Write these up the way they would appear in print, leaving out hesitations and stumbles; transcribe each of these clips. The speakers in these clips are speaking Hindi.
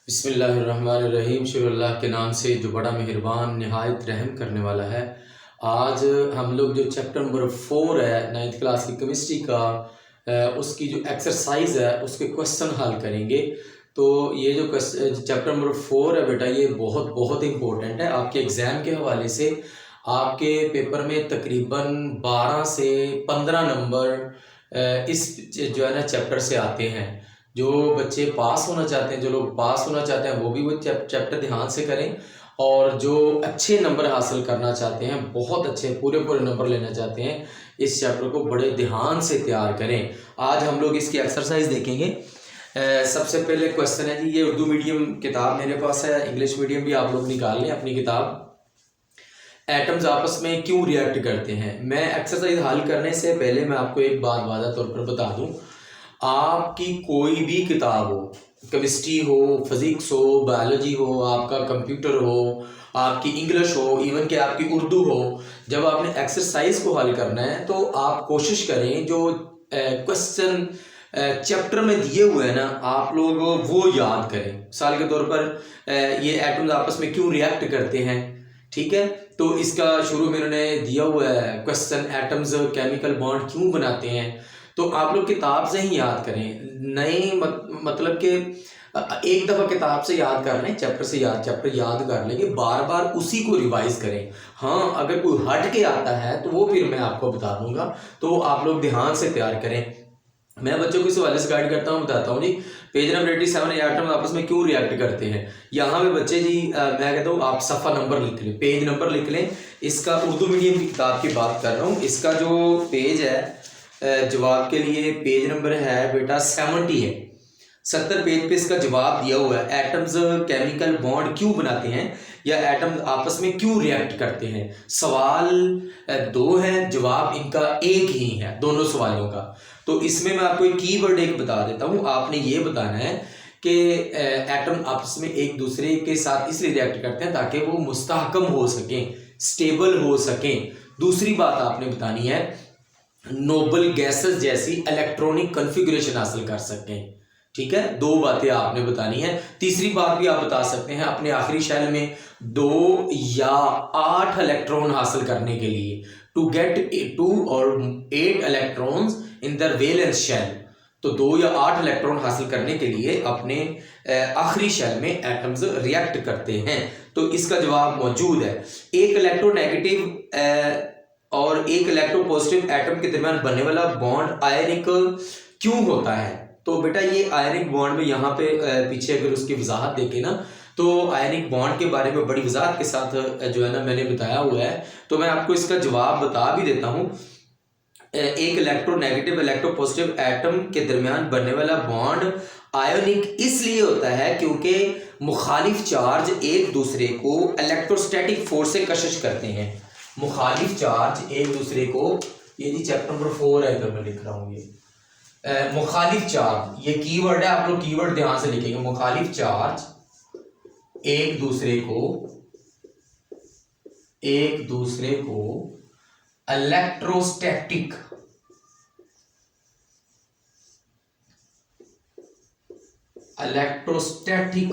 बिस्मिल्लाहिर्रहमानिर्रहीम। शुरू अल्लाह के नाम से जो बड़ा मेहरबान नहायत रहम करने वाला है। आज हम लोग जो चैप्टर नंबर 4 है 9th क्लास की केमिस्ट्री का उसकी जो एक्सरसाइज है उसके क्वेश्चन हल करेंगे। तो ये जो चैप्टर नंबर 4 है बेटा, ये बहुत बहुत इम्पोर्टेंट है आपके एग्ज़ाम के हवाले से। आपके पेपर में तकरीबन 12 से 15 नंबर इस जो है ना चैप्टर से आते हैं। जो बच्चे पास होना चाहते हैं, जो लोग पास होना चाहते हैं, वो भी वो चैप्टर ध्यान से करें। और जो अच्छे नंबर हासिल करना चाहते हैं, बहुत अच्छे पूरे पूरे नंबर लेना चाहते हैं, इस चैप्टर को बड़े ध्यान से तैयार करें। आज हम लोग इसकी एक्सरसाइज देखेंगे। सबसे पहले क्वेश्चन है जी, ये उर्दू मीडियम किताब मेरे पास है, इंग्लिश मीडियम भी आप लोग निकाल लें अपनी किताब। एटम्स आपस में क्यों रिएक्ट करते हैं। मैं एक्सरसाइज हल करने से पहले मैं आपको एक बात वाज़ा तौर पर बता दूं, आपकी कोई भी किताब हो, केमिस्ट्री हो, फिजिक्स हो, बायोलॉजी हो, आपका कंप्यूटर हो, आपकी इंग्लिश हो, इवन कि आपकी उर्दू हो, जब आपने एक्सरसाइज को हल करना है तो आप कोशिश करें जो क्वेश्चन चैप्टर में दिए हुए हैं ना, आप लोग वो याद करें। मिसाल के तौर पर ये एटम्स आपस में क्यों रिएक्ट करते हैं, ठीक है। तो इसका शुरू में उन्होंने दिया हुआ है क्वेश्चन, एटम्स केमिकल बॉन्ड क्यों बनाते हैं। तो आप लोग किताब से ही याद करें, नए मतलब कि एक दफ़ा किताब से याद कर लें, चैप्टर याद कर लेंगे, बार बार उसी को रिवाइज करें। हाँ, अगर कोई हट के आता है तो वो फिर मैं आपको बता दूंगा, तो आप लोग ध्यान से तैयार करें। मैं बच्चों को इस हवाले से गाइड करता हूँ, बताता हूँ जी। पेज नंबर 87, एटम आपस में क्यों रिएक्ट करते हैं। यहाँ पे बच्चे जी मैं कहता हूँ आप सफ़ा नंबर लिख लें, पेज नंबर लिख लें। इसका उर्दू मीडियम की किताब की बात कर रहा हूँ। इसका जो पेज है जवाब के लिए पेज नंबर है बेटा 70 है। 70 पेज पे इसका जवाब दिया हुआ है, एटम्स केमिकल बॉन्ड क्यों बनाते हैं या एटम्स आपस में क्यों रिएक्ट करते हैं। सवाल 2 है, जवाब इनका एक ही है दोनों सवालों का। तो इसमें मैं आपको एक कीवर्ड एक बता देता हूं, आपने ये बताना है कि एटम आपस में एक दूसरे के साथ इसलिए रिएक्ट करते हैं ताकि वो मुस्तहकम हो सकें, स्टेबल हो सकें। दूसरी बात आपने बतानी है, नोबल गैसेस जैसी इलेक्ट्रॉनिक कॉन्फ़िगरेशन हासिल कर सकें, ठीक है। 2 बातें आपने बतानी है। तीसरी बात भी आप बता सकते हैं, अपने आखिरी शेल में 2 या 8 इलेक्ट्रॉन हासिल करने के लिए, टू गेट 2 और 8 electrons in the valence shell. तो 2 या 8 इलेक्ट्रॉन हासिल करने के लिए अपने आखिरी शेल में एटम्स रिएक्ट करते हैं। तो इसका जवाब मौजूद है। एक इलेक्ट्रोनेगेटिव और एक इलेक्ट्रोपॉजिटिव एटम के दरमियान बनने वाला बॉन्ड आयनिक क्यों होता है। तो बेटा ये आयनिक बॉन्ड में यहाँ पे पीछे अगर उसकी वजाहत देखें ना, तो आयनिक बॉन्ड के बारे में बड़ी वजाहत के साथ जो है ना मैंने बताया हुआ है। तो मैं आपको इसका जवाब बता भी देता हूँ। एक इलेक्ट्रोनेगेटिव इलेक्ट्रोपॉजिटिव एटम के दरमियान बनने वाला बॉन्ड आयोनिक इसलिए होता है क्योंकि मुखालिफ चार्ज एक दूसरे को इलेक्ट्रोस्टैटिक फोर्स से कशिश करते हैं। मुखालिफ चार्ज एक दूसरे को, ये जी चैप्टर नंबर 4 है, इधर मैं लिख रहा हूँ ये मुखालिफ चार्ज, ये कीवर्ड है, आप लोग कीवर्ड ध्यान से लिखेंगे। मुखालिफ चार्ज एक दूसरे को इलेक्ट्रोस्टैटिक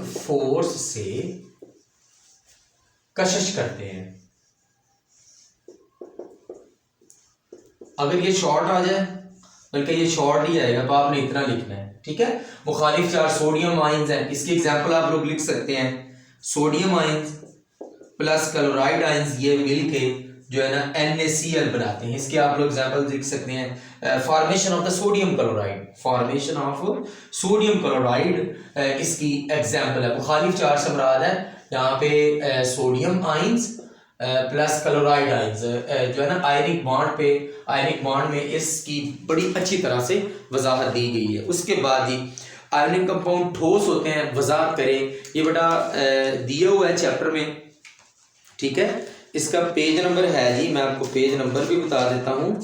फोर्स से कशिश करते हैं। अगर ये शॉर्ट आ जाए, बल्कि ये शॉर्ट ही आएगा, तो आपने इतना लिखना है, ठीक है। मुखालिफ चार्ज सोडियम आयंस है, इसकी एग्जांपल आप लोग लिख सकते हैं। Sodium ions plus chloride ions ये मिलके जो है ना NaCl बनाते हैं। इसके आप लोग एग्जांपल लिख सकते हैं। Formation of the sodium chloride, इसकी एग्जांपल है। मुखालिफ चार्ज से मुराद है यहाँ पे sodium ions plus chloride ions जो है ना आयनिक बॉन्ड में इसकी बड़ी अच्छी तरह से वजाहत दी गई है। उसके बाद ही आयनिक कंपाउंड ठोस होते हैं, वजाहत करें, ये बेटा दिया हुआ है चैप्टर में, ठीक है। इसका पेज नंबर है जी, मैं आपको पेज नंबर भी बता देता हूँ।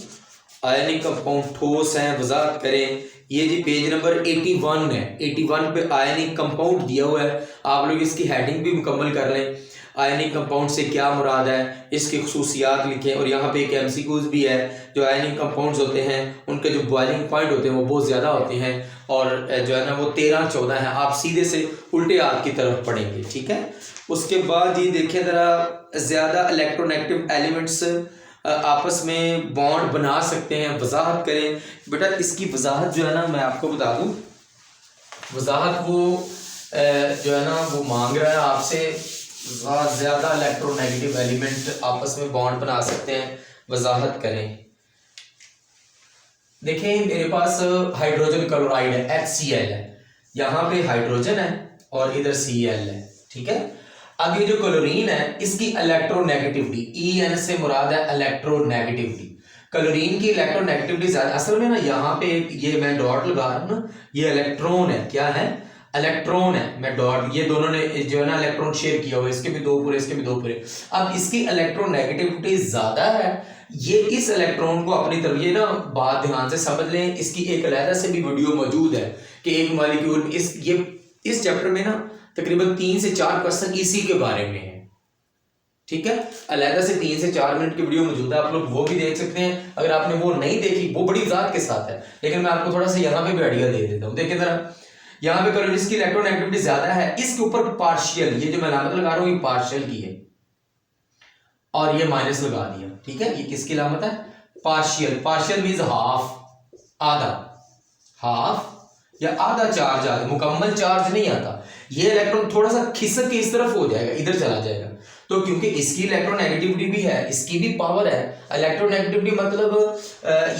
आयनिक कंपाउंड ठोस हैं, वजाहत करें, ये जी पेज नंबर 81 है। 81 पे आयनिक कंपाउंड दिया हुआ है, आप लोग इसकी हेडिंग भी मुकम्मल कर लें। आयनिक कंपाउंड से क्या मुराद है, इसकी खुसूसियात लिखें। और यहाँ पे एक MCQs भी है, जो आयनिक कंपाउंड्स होते हैं उनके जो बॉइलिंग पॉइंट होते हैं वो बहुत ज़्यादा होते हैं, और जो है ना वो 13, 14 है। आप सीधे से उल्टे हाथ की तरफ पढ़ेंगे, ठीक है। उसके बाद ये देखिए ज़रा, ज़्यादा इलेक्ट्रोनेगेटिव एलिमेंट्स आपस में बॉन्ड बना सकते हैं, वजाहत करें। बेटा इसकी वजाहत जो है ना मैं आपको बता दूं, वजाहत वो जो है ना वो मांग रहा है आपसे, ज़्यादा इलेक्ट्रोनेगेटिव एलिमेंट आपस में बॉन्ड बना सकते हैं, वजाहत करें। देखें मेरे पास हाइड्रोजन क्लोराइड है, HCl है, यहाँ पे हाइड्रोजन है और इधर Cl है, ठीक है। अब ये जो क्लोरीन है इसकी इलेक्ट्रोनेगेटिविटी, En से मुराद है इलेक्ट्रोनेगेटिविटी। क्लोरीन की इलेक्ट्रोनेगेटिविटी ज्यादा, असल में ना यहाँ पे ये मैं डॉट लगा रहा हूँ ना, ये इलेक्ट्रॉन है, क्या है, इलेक्ट्रॉन है, मैं डॉट, ये दोनों ने जो है ना इलेक्ट्रॉन शेयर किया हुआ है, इसके भी 2 पूरे, इसके भी 2 पूरे। अब इसकी इलेक्ट्रोनेगेटिविटी ज्यादा है, ये इस इलेक्ट्रॉन को अपनी तरफ, ये ना बात ध्यान से समझ लें, इसकी एक अलग से भी वीडियो मौजूद है कि एक मॉलिक्यूल, इस चैप्टर में ना तकरीबन 3 से 4 क्वेश्चन इसी के बारे में है, ठीक है। अलग से 3 से 4 मिनट की वीडियो मौजूद है, आप लोग वो भी देख सकते हैं। अगर आपने वो नहीं देखी, वो बड़ी वजाहत के साथ है, लेकिन मैं आपको थोड़ा सा यहाँ पे भी आइडिया दे देता हूँ। देखिए जरा, यहाँ पे क्लोरीन की इलेक्ट्रोनेगेटिविटी ज्यादा है, इसके ऊपर पार्शियल, ये जो मैं अलामत लगा रहा हूँ ये पार्शियल की है, और ये माइनस लगा दिया, ठीक है। ये किसकी अलामत है, पार्शियल। पार्शियल मीन्स हाफ, आधा, हाफ या आधा चार्ज आता है, मुकम्मल चार्ज नहीं आता। ये इलेक्ट्रॉन थोड़ा सा खिसक के इस तरफ हो जाएगा, इधर चला जाएगा, तो क्योंकि इसकी इलेक्ट्रोनेगेटिविटी भी है, इसकी भी पावर है। इलेक्ट्रोनेगेटिविटी मतलब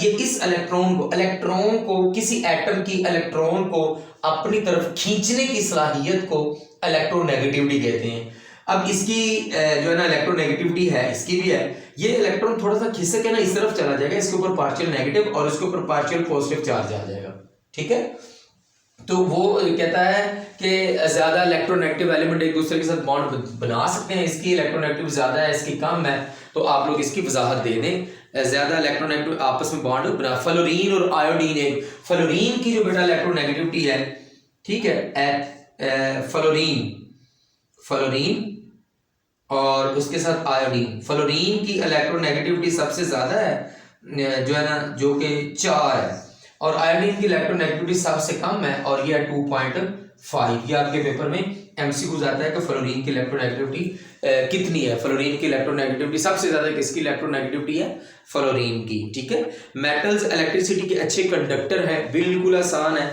ये इस इलेक्ट्रॉन को किसी एटम की इलेक्ट्रॉन को अपनी तरफ खींचने की सलाहियत को इलेक्ट्रोनेगेटिविटी कहते हैं। अब इसकी जो है ना इलेक्ट्रोनेगेटिविटी है, इसकी भी है, ये इलेक्ट्रॉन थोड़ा सा खिसक के ना इस तरफ चला जाएगा, इसके ऊपर पार्शियल नेगेटिव और इसके ऊपर पार्शियल पॉजिटिव चार्ज आ जाएगा, ठीक है। तो वो कहता है कि ज्यादा इलेक्ट्रोनेगेटिव एलिमेंट एक दूसरे के साथ बॉन्ड बना सकते हैं, इसकी इलेक्ट्रोनेगेटिव ज्यादा है, इसकी कम है, तो आप लोग इसकी वजाहत दे दें। ज्यादा इलेक्ट्रोनेगेटिव आपस में बॉन्ड बना, फ्लोरीन और आयोडीन है। फ्लोरीन की जो बेटा इलेक्ट्रोनेगेटिविटी है, ठीक है, फ्लोरीन और उसके साथ आयोडीन, फ्लोरीन की इलेक्ट्रोनेगेटिविटी सबसे ज्यादा है जो है ना, जो कि 4 है, और आयोडीन की इलेक्ट्रोनेगेटिविटी सबसे कम है और ये 2.5। ये आपके पेपर में एमसीक्यू जाता है कि फ्लोरीन की इलेक्ट्रोनेगेटिविटी कितनी है। फ्लोरीन की इलेक्ट्रोनेगेटिविटी सबसे ज्यादा किसकी इलेक्ट्रोनेगेटिविटी है, फ्लोरीन की, ठीक है। मेटल्स इलेक्ट्रिसिटी के अच्छे कंडक्टर हैं, बिल्कुल आसान है,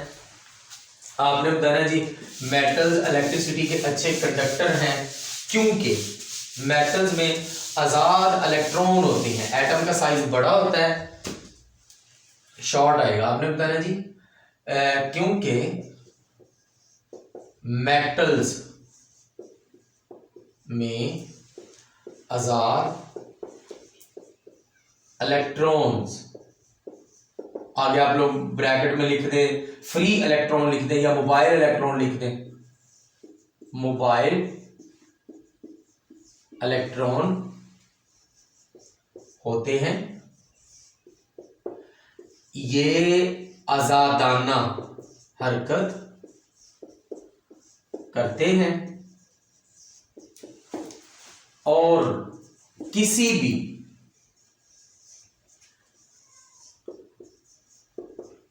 आपने बताना जी मेटल्स इलेक्ट्रिसिटी के अच्छे कंडक्टर हैं क्योंकि मेटल्स में आजाद इलेक्ट्रॉन होते हैं, एटम का साइज बड़ा होता है, शॉर्ट आएगा, आपने बताना जी क्योंकि मेटल्स में आजाद इलेक्ट्रॉन्स, आगे आप लोग ब्रैकेट में लिख दें फ्री इलेक्ट्रॉन लिख दें या मोबाइल इलेक्ट्रॉन लिख दें, मोबाइल इलेक्ट्रॉन होते हैं, ये आजादाना हरकत करते हैं और किसी भी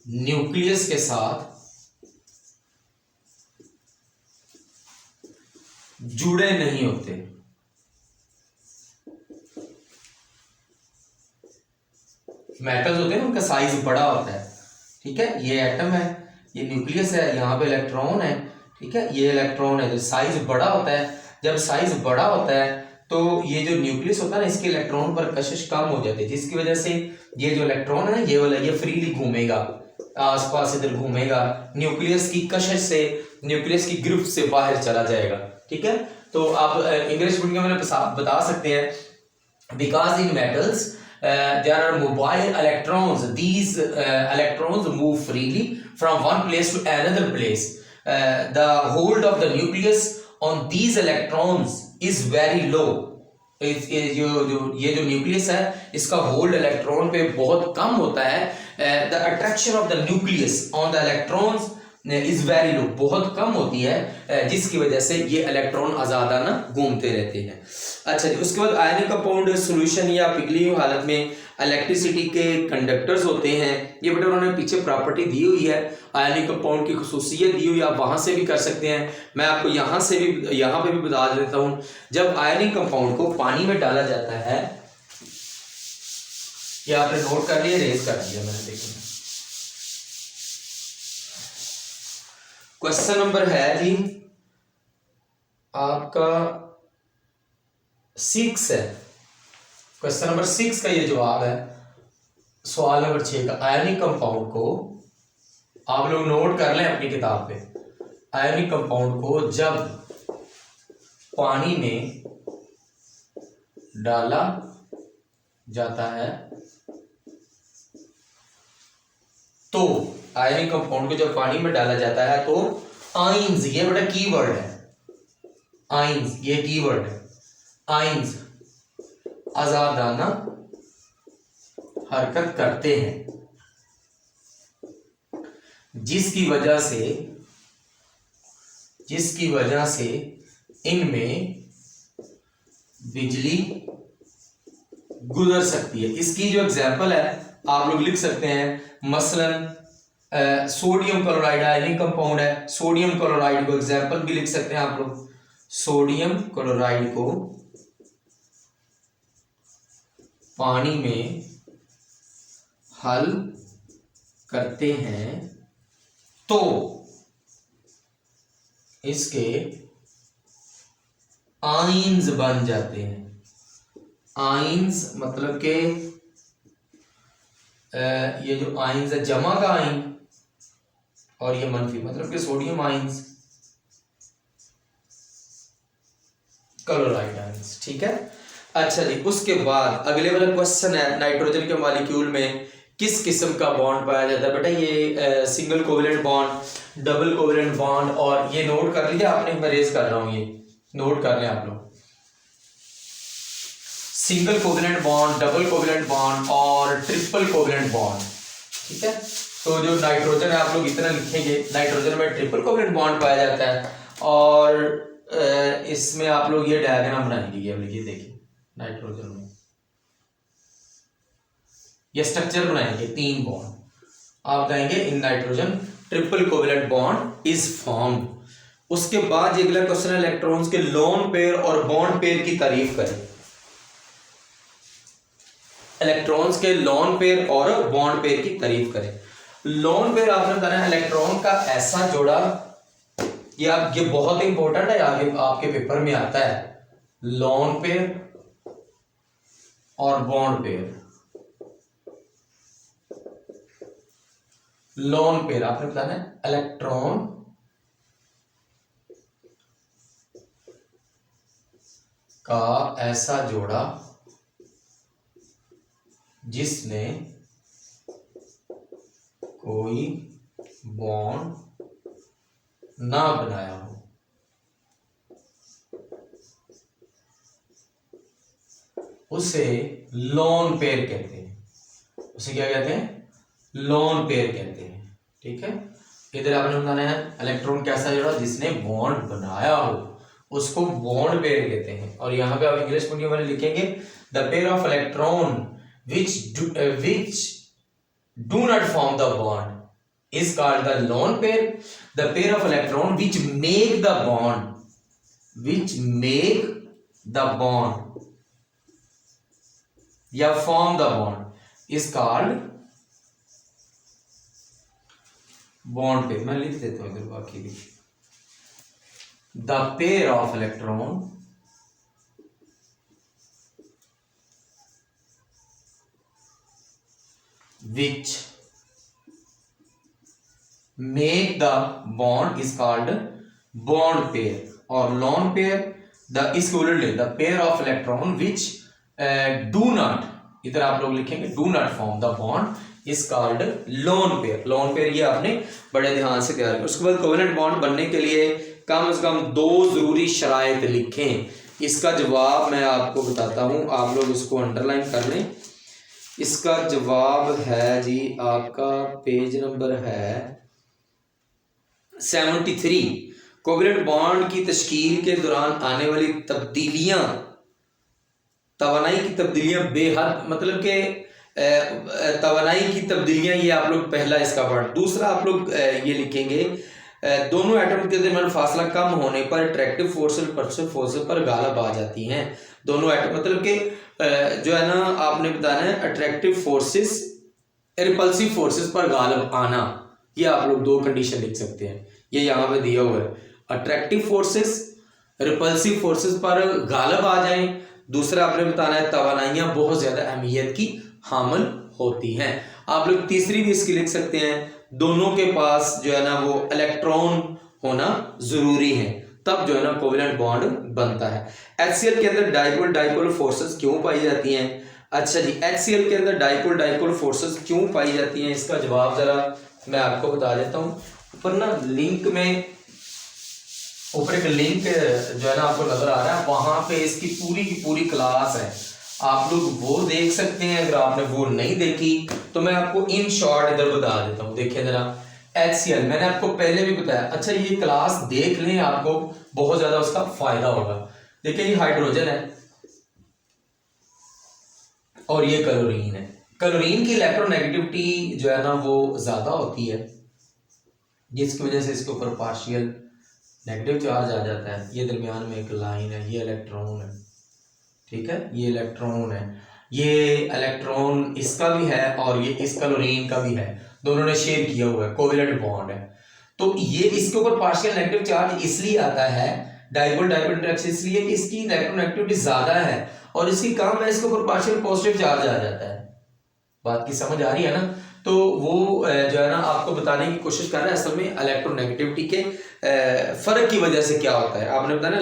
न्यूक्लियस के साथ जुड़े नहीं होते। मेटल्स होते हैं उनका साइज बड़ा होता है, ठीक है। ये एटम है, ये न्यूक्लियस है, यहाँ पे इलेक्ट्रॉन है, ठीक है, ये इलेक्ट्रॉन है, तो साइज बड़ा होता है। जब साइज बड़ा होता है तो ये जो न्यूक्लियस होता है ना, इसके इलेक्ट्रॉन पर कशिश कम हो जाती है, जिसकी वजह से ये जो इलेक्ट्रॉन है ना, ये वाला, ये फ्रीली घूमेगा, आसपास इधर घूमेगा, न्यूक्लियस की कशिश से, न्यूक्लियस की गिरफ्त से बाहर चला जाएगा, ठीक है। तो आप इंग्लिश मीडियम में बता सकते हैं because in metals there are mobile electrons, these electrons move freely from one place to another place, the hold of the nucleus on these electrons is very low, ये जो न्यूक्लियस है इसका होल्ड इलेक्ट्रॉन पे बहुत कम होता है। The attraction of the nucleus on the electrons is very low, बहुत कम होती है, जिसकी वजह से ये इलेक्ट्रॉन आजादाना घूमते रहते हैं। अच्छा जी, उसके बाद आयनिक कंपाउंड सॉल्यूशन या पिघली हुई हालत में इलेक्ट्रिसिटी के कंडक्टर्स होते हैं। ये बेटा उन्होंने पीछे प्रॉपर्टी दी हुई है, आयनिक कंपाउंड की खुसूसियत दी हुई है, आप वहां से भी कर सकते हैं। मैं आपको यहाँ पे भी बता देता हूँ। जब आयनिक कंपाउंड को पानी में डाला जाता है, ये आपने नोट कर लिया, रेज कर दिया मैंने, देखिए क्वेश्चन नंबर है जी आपका 6 है, क्वेश्चन नंबर 6 का ये जवाब है सवाल नंबर 6 का। आयनिक कंपाउंड को आप लोग नोट कर लें अपनी किताब पे। आयनिक कंपाउंड को जब पानी में डाला जाता है तो आयनिक कंपाउंड को जब पानी में डाला जाता है तो आयंस, ये बड़ा कीवर्ड है, आयंस ये कीवर्ड है, आयंस आजादाना हरकत करते हैं, जिसकी वजह से इनमें बिजली गुजर सकती है। इसकी जो एग्जाम्पल है आप लोग लिख सकते हैं, मसलन सोडियम क्लोराइड आयनिक कंपाउंड है, सोडियम क्लोराइड को एग्जाम्पल भी लिख सकते हैं आप लोग। सोडियम क्लोराइड को पानी में हल करते हैं तो इसके आयंस बन जाते हैं। आयंस मतलब के ये जो आयंस है, जमा का आयन और ये मनफी, मतलब कि सोडियम आयंस, क्लोराइड आयंस, ठीक है। अच्छा जी, उसके बाद अगले वाला क्वेश्चन है, नाइट्रोजन के मॉलिक्यूल में किस किस्म का बॉन्ड पाया जाता है। बेटा ये single covalent bond, double covalent bond, और ये नोट कर लिया आपने, मैं रेज कर रहा हूं, ये नोट कर लें आप लोग। Single covalent bond, double covalent bond और ट्रिपल कोवेलेंट बॉन्ड, ठीक है। तो जो नाइट्रोजन है आप लोग इतना लिखेंगे, नाइट्रोजन में ट्रिपल कोवेलेंट बॉन्ड पाया जाता है, और इसमें आप लोग ये डायग्राम बनाएंगे, ये देखिए नाइट्रोजन में ये स्ट्रक्चर बनाएंगे, 3 बॉन्ड, आप कहेंगे in nitrogen triple covalent bond is formed. उसके बाद ये अगला क्वेश्चन है, इलेक्ट्रॉन्स के लोन पेयर और बॉन्ड पेयर की तारीफ करें। इलेक्ट्रॉन्स के लोन पेयर और बॉन्ड पेयर की तारीफ करें। लोन पेयर आपने बताना है इलेक्ट्रॉन का ऐसा जोड़ा, ये बहुत इंपॉर्टेंट है, आगे आपके पेपर में आता है, लोन पेयर और बॉन्ड पेयर। लोन पेयर आपने बताना है इलेक्ट्रॉन का ऐसा जोड़ा जिसने कोई बॉन्ड ना बनाया हो, उसे लोन पेयर कहते हैं। उसे क्या कहते हैं? लोन पेयर कहते हैं, ठीक है। इधर आपने बताना है इलेक्ट्रॉन कैसा जोड़ा जिसने बॉन्ड बनाया हो, उसको बॉन्ड पेयर कहते हैं। और यहाँ पे आप इंग्लिश मीडियम वाले लिखेंगे the pair of electron which do not form the bond is called the lone pair. The pair of electron which make the bond या form the bond is called bond pair। मैं लिख देता हूं इधर बाकी भी। The pair of electron which make the bond is called bond pair, और lone pair the equivalent the pair of electron which do not, इधर आप लोग लिखेंगे do not form the bond is called lone pair। lone pair ये आपने बड़े ध्यान से तैयार करें। उसके बाद कोवेलेंट बॉन्ड बनने के लिए कम से कम 2 जरूरी शराइत लिखें। इसका जवाब मैं आपको बताता हूं, आप लोग इसको अंडरलाइन कर लें। इसका जवाब है जी आपका पेज नंबर है 73 कोवलेंट बॉन्ड की तश्कील के दौरान आने वाली तब्दीलियां, तवानाई की तब्दीलियां बेहद, मतलब कि तवानाई की तब्दीलियां, ये आप लोग पहला इसका पढ़। दूसरा आप लोग ये लिखेंगे दोनों एटम के दरमियान फासला कम होने पर अट्रैक्टिव फोर्स और परसिव फोर्स पर गालब आ जाती हैं। दोनों एटम मतलब कि जो है ना आपने बताना है अट्रैक्टिव फोर्सेस रिपल्सिव फोर्सेस पर गालब आना, ये आप लोग दो कंडीशन लिख सकते हैं, ये यहाँ पे दिया हुआ है। अट्रैक्टिव फोर्सेस रिपल्सिव फोर्सेस पर गालब आ जाएं। दूसरा आपने बताना है तवानाइयाँ बहुत ज़्यादा अहमियत की हामिल होती हैं। आप लोग तीसरी भी इसकी लिख सकते हैं, दोनों के पास जो है ना वो इलेक्ट्रॉन होना जरूरी है, तब जो है ना कोवेलेंट बॉन्ड बनता है। HCl के अंदर डाइपोल डाइपोल फोर्सेस क्यों पाई जाती हैं? अच्छा जी, HCl के अंदर डाइपोल डाइपोल फोर्सेस क्यों पाई जाती हैं, इसका जवाब जरा मैं आपको बता देता हूँ। ऊपर ना लिंक में, ऊपर एक लिंक जो है ना आपको नजर आ रहा है, वहां पे इसकी की पूरी क्लास है, आप लोग वो देख सकते हैं। अगर आपने वो नहीं देखी तो मैं आपको इन शॉर्ट इधर बता देता हूँ। देखिए जरा HCl मैंने आपको पहले भी बताया, अच्छा ये क्लास देख लें, आपको बहुत ज्यादा उसका फायदा होगा। देखिए ये हाइड्रोजन है और ये क्लोरीन है। क्लोरीन की इलेक्ट्रोनेगेटिविटी जो है ना वो ज्यादा होती है, जिसकी वजह से इसके ऊपर पार्शियल नेगेटिव चार्ज आ जाता है। ये दरमियान में एक लाइन है, ये इलेक्ट्रॉन है, ठीक है, ये इलेक्ट्रॉन है, ये इलेक्ट्रॉन इसका भी है और ये इस क्लोरीन का भी है, दोनों ने शेयर किया हुआ है, कोवेलेंट बॉन्ड है। तो ये इसके ऊपर पार्शियल नेगेटिव चार्ज इसलिए आता है डाइपोल डाइपोल इंटरेक्शन, इसलिए कि इसकी इलेक्ट्रोनेगेटिविटी ज्यादा है और इसकी कम है, इसके ऊपर पार्शियल पॉजिटिव चार्ज आ जाता है। बात की समझ आ रही है ना? तो वो जो है ना आपको बताने की कोशिश कर रहा है असल में इलेक्ट्रोनेगेटिविटी के फर्क की वजह से क्या होता है। आपने बताया ना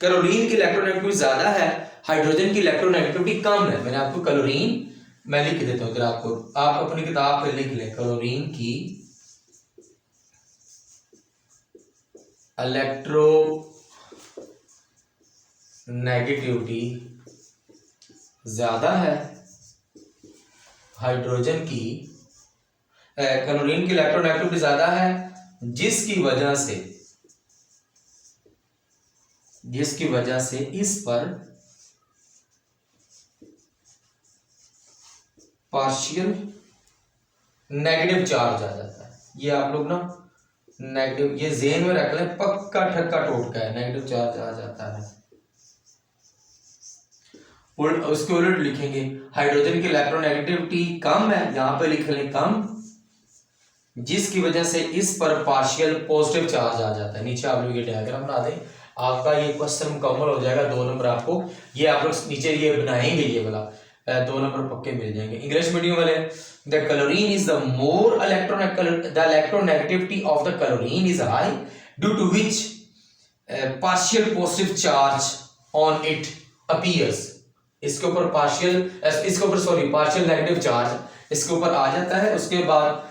क्लोरीन की इलेक्ट्रोनेगेटिविटी ज्यादा है, हाइड्रोजन की इलेक्ट्रोनेगेटिविटी कम है। मैंने आपको क्लोरीन मैं लिख देता हूँ, आपको आप अपनी किताब पे लिख लें, क्लोरीन की इलेक्ट्रो नेगेटिविटी ज्यादा है, हाइड्रोजन की क्लोरीन की इलेक्ट्रोनेगेटिविटी ज्यादा है, जिसकी वजह से इस पर पार्शियल नेगेटिव चार्ज आ जाता है। ये आप लोग ना नेगेटिव ये जेन में रख लें, पक्का ठक्का टोटका है, नेगेटिव चार्ज आ जाता है। उसके उलट लिखेंगे हाइड्रोजन की इलेक्ट्रोनेगेटिविटी कम है, यहां पे लिख लें कम, जिसकी वजह से इस पर पार्शियल पॉजिटिव चार्ज आ जाता है। नीचे आप लोग ये डायग्राम बना दें, आपका ये क्वेश्चन मुकम्मल हो जाएगा। 2 नंबर आपको ये आप लोग नीचे ये बनाएंगे, ये वाला 2 नंबर पक्के मिल जाएंगे। इंग्लिश मीडियम वाले, the chlorine is the more the electronegativity of the chlorine is high due to which partial positive charge on it appears. इसके ऊपर पार्शियल नेगेटिव चार्ज इसके ऊपर आ जाता है। उसके बाद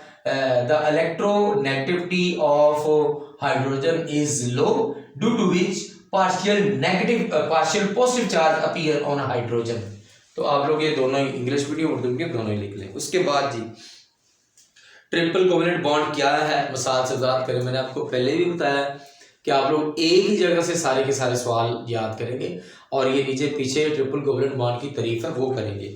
the electronegativity of hydrogen is low due to which partial positive charge appear on hydrogen. तो आप लोग ये दोनों इंग्लिश मीडियम उर्दू के दोनों ही लिख लें। उसके बाद जी ट्रिपल कोवेलेंट बॉन्ड क्या है, मिसाल से बात करें, मैंने आपको पहले भी बताया कि आप लोग एक ही जगह से सारे के सारे सवाल याद करेंगे और ये नीचे पीछे ट्रिपल कोवेलेंट बॉन्ड की तारीफ है वो करेंगे।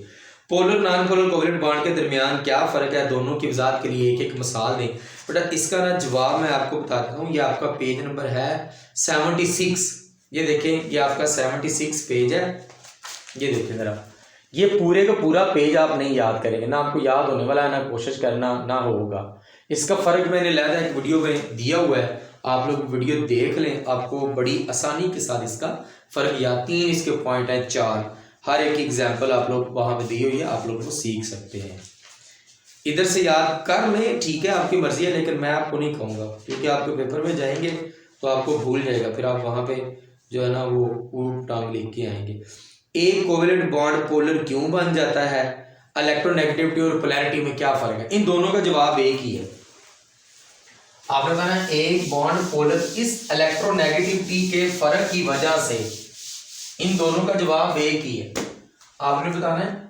Polar non polar covalent bond के दरमियान क्या फर्क है, दोनों की वजाहत के लिए एक एक मिसाल दें। बेटा इसका ना जवाब मैं आपको बता देता हूँ। ये आपका पेज नंबर है 76, ये देखें, ये आपका 76 पेज है। ये देखें जरा, ये पूरे का पूरा पेज आप नहीं याद करेंगे, ना आपको याद होने वाला है, ना कोशिश करना ना होगा। इसका फर्क मैंने लहदा एक वीडियो में दिया हुआ है, आप लोग वीडियो देख लें, आपको बड़ी आसानी के साथ इसका फर्क याद। 3 इसके पॉइंट हैं, 4 हर एक एग्जाम्पल आप लोग वहां पे दी हुई है, आप लोग को सीख सकते हैं। इधर से याद कर लें, ठीक है, आपकी मर्जी है, लेकिन मैं आपको नहीं कहूँगा क्योंकि आपके पेपर में जाएंगे तो आपको भूल जाएगा, फिर आप वहां पे जो है ना वो ऊट टांग लिख के आएंगे। एक कोवेलेंट बॉन्ड पोलर क्यों बन जाता है, इलेक्ट्रोनेगेटिविटी और पोलैरिटी में क्या फर्क है? इन दोनों का जवाब एक ही है। आपने बताना एक बॉन्ड पोलर इस इलेक्ट्रोनेगेटिविटी के फर्क की वजह से, इन दोनों का जवाब एक ही है। आपने बताना है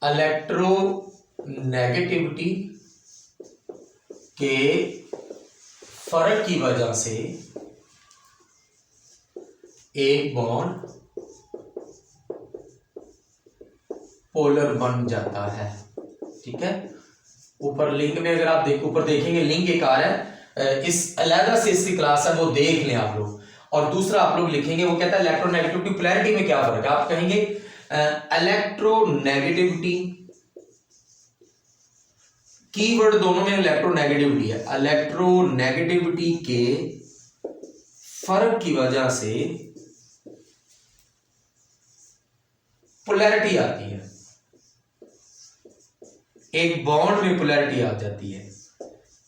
इलेक्ट्रोनेगेटिविटी के फर्क की वजह से एक बॉन्ड पोलर बन जाता है। ठीक है, ऊपर लिंक में अगर आप देखो, ऊपर देखेंगे लिंक एक आ रहा है, इस अलग से इसकी क्लास है वो देख लें आप लोग। और दूसरा आप लोग लिखेंगे, वो कहता है इलेक्ट्रोनेगेटिविटी पोलैरिटी में क्या फर्क है। आप कहेंगे इलेक्ट्रोनेगेटिविटी, कीवर्ड दोनों में इलेक्ट्रोनेगेटिविटी है। इलेक्ट्रोनेगेटिविटी के फर्क की वजह से पोलैरिटी आती है, एक बॉन्ड में पोलैरिटी आ जाती है।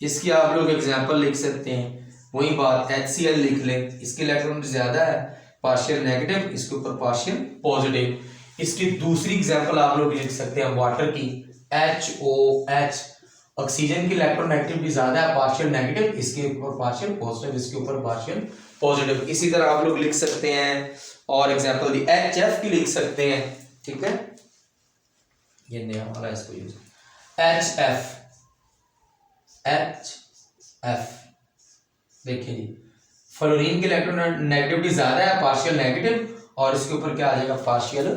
इसकी आप लोग एग्जांपल लिख सकते हैं, वही बात HCl लिख लें, इसके इलेक्ट्रॉन ज्यादा है, पार्शियल नेगेटिव, इसके ऊपर पार्शियल पॉजिटिव। इसकी दूसरी एग्जांपल आप लोग लिख सकते हैं वाटर की, HOH, ऑक्सीजन की इलेक्ट्रॉन नेगेटिविटी ज्यादा है, पार्शियल नेगेटिव, इसके ऊपर पार्शियल पॉजिटिव, इसके ऊपर पार्शियल पॉजिटिव। इसी तरह आप लोग लिख सकते हैं और एग्जांपल दी HF की लिख सकते हैं। ठीक है, ये नया वाला इसको यूज HF देखिए जी, फ्लोरीन की इलेक्ट्रॉन नेगेटिविटी ज्यादा है, पार्शियल नेगेटिव, और इसके ऊपर क्या आ जाएगा, पार्शियल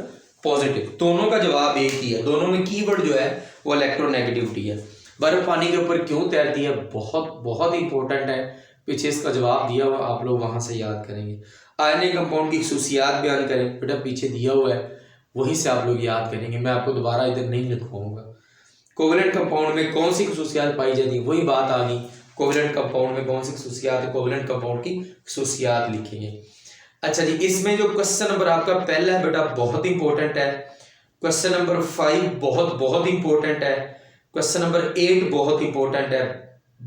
पॉजिटिव। दोनों का जवाब एक ही है, दोनों में कीवर्ड जो है वो इलेक्ट्रोनेगेटिविटी है। बर्फ पानी के ऊपर क्यों तैरती है, बहुत बहुत इंपॉर्टेंट है, पीछे इसका जवाब दिया हुआ, आप लोग वहां से याद करेंगे। आयनिक कंपाउंड की खसूसियात बयान करें, बेटा पीछे दिया हुआ है, वहीं से आप लोग याद करेंगे, मैं आपको दोबारा इधर नहीं लिखवाऊंगा। कोवेलेंट कंपाउंड में कौन सी खसूसियात पाई जाती है, वही बात आ गई, कोवेलेंट कंपाउंड में कौन सी खसूसियात है, कोवेलेंट कंपाउंड की खसूसियात लिखेंगे। अच्छा जी, इसमें जो क्वेश्चन नंबर आपका पहला है बेटा बहुत इंपॉर्टेंट है, क्वेश्चन नंबर 5 बहुत बहुत इंपॉर्टेंट है, क्वेश्चन नंबर 8 बहुत इंपॉर्टेंट है,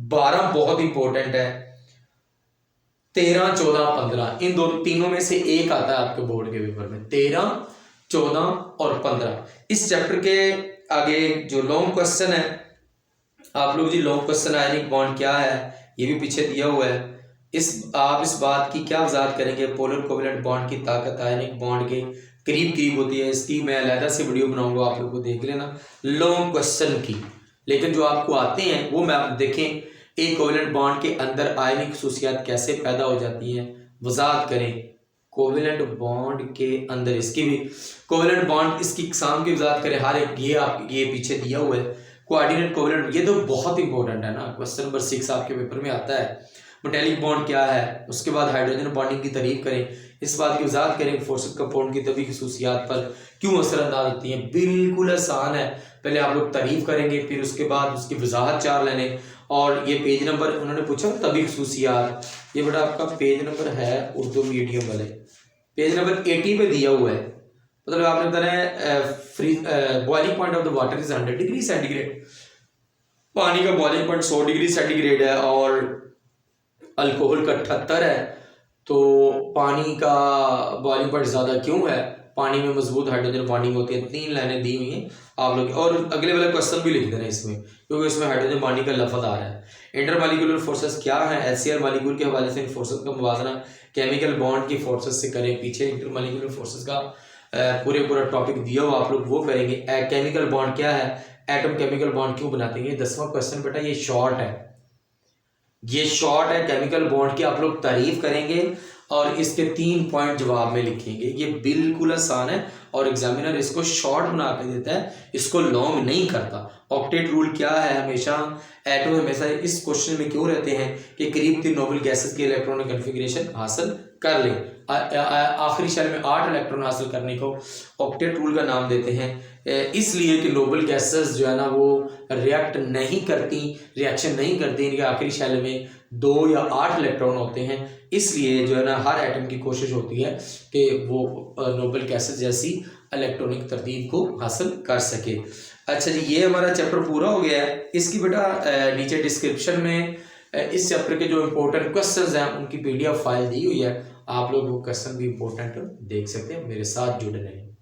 12 बहुत इंपॉर्टेंट है, 13, 14, 15, इन दो तीनों में से एक आता है आपके बोर्ड के पेपर में, 13, 14 और 15। इस चैप्टर के आगे जो लॉन्ग क्वेश्चन है, आप लोग जी लॉन्ग क्वेश्चन आयनिक बॉन्ड क्या है ये भी पीछे दिया हुआ है। आप इस बात की क्या वजाहत करेंगे, पोलर कोवेलेंट बॉन्ड की ताकत आयनिक बॉन्ड के करीब करीब होती है, इसकी मैं अलग से वीडियो बनाऊंगा, आप लोग को देख लेना लॉन्ग क्वेश्चन की। लेकिन जो आपको आते हैं वो मैं आप देखें, एक कोवेलेंट बॉन्ड के अंदर आयनिक खसूसियात कैसे पैदा हो जाती हैं, वजाहत करें। कोवेलेंट बॉन्ड के अंदर इसकी भी कोवेलेंट बॉन्ड इसकी इकसाम की वजाहत करें, हर एक ये पीछे दिया हुआ है कोऑर्डिनेट कोवेलेंट, ये तो बहुत इंपॉर्टेंट है ना, क्वेश्चन नंबर 6 आपके पेपर में आता है। मेटेलिक बॉन्ड क्या है, उसके बाद हाइड्रोजन बॉन्डिंग की तारीफ करें, इस बात की वजाहत करें फोर्सेस कंपाउंड की तभी खसूसियात पर क्यों असरअंदाज होती हैं। बिल्कुल आसान है, पहले आप लोग तारीफ करेंगे, फिर उसके बाद उसकी वजाहत 4 लेने। और ये पेज नंबर उन्होंने पूछा तभी खसूसियात, ये बेटा आपका पेज नंबर है उर्दू मीडियम वाले, पेज नंबर 80 पे दिया हुआ है। मतलब आपने बताया boiling point of the water is 100 degree centigrade, पानी का बॉइलिंग पॉइंट 100 डिग्री सेंटीग्रेड है और अल्कोहल का 78 है, तो पानी का बॉइलिंग पॉइंट ज्यादा क्यों है, पानी में मजबूत हाइड्रोजन बॉन्डिंग होती है। 3 लाइनें दी हुई हैं आप लोग, और अगले वाला क्वेश्चन भी लिख देना इसमें, क्योंकि इसमें हाइड्रोजन बॉन्डिंग का लफ्ज आ रहा है। इंटरमॉलिक्यूलर फोर्सेस क्या है, HCl मॉलिक्यूल के हवाले से इन फोर्सेस का मुवाजना केमिकल बॉन्ड की फोर्सेस से करें। पीछे इंटरमॉलिक्यूलर फोर्सेस का पूरा टॉपिक दिया हुआ, आप लोग वो करेंगे। केमिकल बॉन्ड क्या है, एटम केमिकल बॉन्ड क्यों बनाते हैं। 10वां क्वेश्चन बेटा ये शॉर्ट है, ये शॉर्ट है केमिकल बॉन्ड की, आप लोग तारीफ करेंगे और इसके 3 पॉइंट जवाब में लिखेंगे। ये बिल्कुल आसान है और एग्जामिनर इसको शॉर्ट बना के देता है, इसको लॉन्ग नहीं करता। ऑक्टेट रूल क्या है, हमेशा एटम हमेशा इस क्वेश्चन में क्यों रहते हैं कि करीब 3 नोबल गैसेस के इलेक्ट्रॉनिक कन्फिग्रेशन हासिल कर लें। आखिरी शेल में 8 इलेक्ट्रॉन हासिल करने को ऑक्टेट रूल का नाम देते हैं, इसलिए कि नोबल गैसेस जो है ना वो रिएक्ट नहीं करती, रिएक्शन नहीं करती, इनके आखिरी शेल में 2 या 8 इलेक्ट्रॉन होते हैं, इसलिए जो है ना हर एटम की कोशिश होती है कि वो नोबल गैसेस जैसी इलेक्ट्रॉनिक तरतीब को हासिल कर सके। अच्छा जी, ये हमारा चैप्टर पूरा हो गया है। इसकी बेटा नीचे डिस्क्रिप्शन में इस चैप्टर के जो इम्पोर्टेंट क्वेश्चंस हैं उनकी PDF फाइल दी हुई है, आप लोग वो क्वेश्चन भी इम्पोर्टेंट देख सकते हैं। मेरे साथ जुड़े रहें।